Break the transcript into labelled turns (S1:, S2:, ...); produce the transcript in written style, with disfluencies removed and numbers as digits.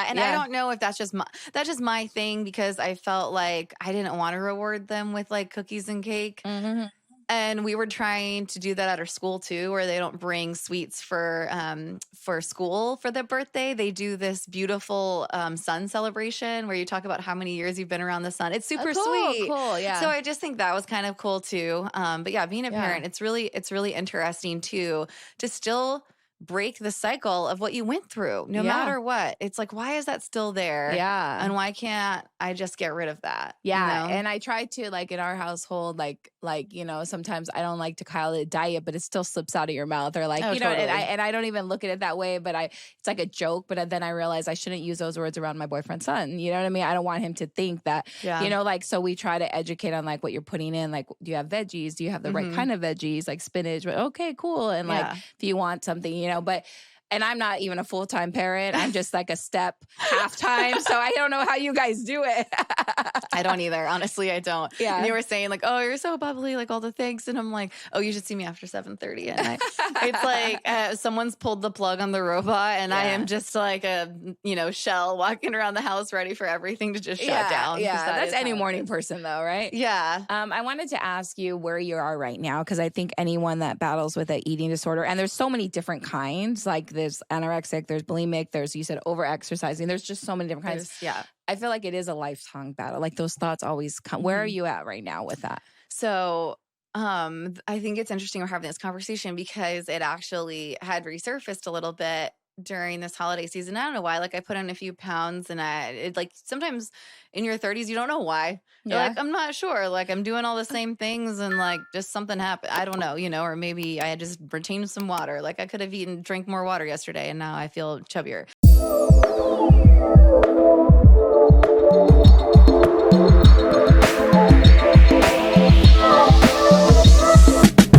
S1: Yeah, and I
S2: Yeah.
S1: don't know if that's just my thing because I felt like I didn't want to reward them with like cookies and cake.
S2: Mhm.
S1: And we were trying to do that at our school too, where they don't bring sweets for school for their birthday. They do this beautiful sun celebration where you talk about how many years you've been around the sun. It's super
S2: Cool,
S1: sweet.
S2: cool.
S1: So
S2: Yeah.
S1: I just think that was kind of cool too. But yeah, being a
S2: Yeah.
S1: parent, it's really interesting too to still break the cycle of what you went through, no
S2: Yeah.
S1: matter what. It's like, why is that still there?
S2: Yeah.
S1: And why can't I just get rid of that? You
S2: Yeah,
S1: know?
S2: and I try to like in our household, sometimes I don't like to call it diet, but it still slips out of your mouth, or like
S1: Oh,
S2: and I
S1: totally.
S2: and I don't even look at it that way, but it's like a joke. But then I realize I shouldn't use those words around my boyfriend's son. You know what I mean? I don't want him to think that,
S1: Yeah.
S2: like, so we try to educate on like what you're putting in. Like, do you have veggies? Do you have the right
S1: Hmm.
S2: kind of veggies, like spinach? Okay, cool. And like,
S1: Yeah.
S2: if you want something, but. And I'm not even a full-time parent. I'm just like a step half-time. So I don't know how you guys do it.
S1: I don't either. Honestly, I don't.
S2: Yeah.
S1: And you were saying like, oh, you're so bubbly, like all the things. And I'm like, oh, you should see me after 7:30 at night. It's like someone's pulled the plug on the robot and I am just like a, shell walking around the house ready for everything to just shut down. 'Cause
S2: Yeah, that's
S1: is
S2: any
S1: how it
S2: morning
S1: is.
S2: person though, right?
S1: Yeah.
S2: I wanted to ask you where you are right now, because I think anyone that battles with an eating disorder, and there's so many different kinds, like there's anorexic, there's bulimic, there's, you said, over exercising. There's just so many different kinds.
S1: Yeah.
S2: I feel like it is a lifetime battle. Like those thoughts always come. Where are you at right now with that?
S1: So I think it's interesting we're having this conversation because it actually had resurfaced a little bit during this holiday season. I don't know why. Like I put on a few pounds and it like sometimes in your 30s, you don't know why. You're
S2: Yeah.
S1: like, I'm not sure. Like I'm doing all the same things and like just something happened. I don't know, or maybe I had just retained some water. Like I could have drank more water yesterday and now I feel chubbier.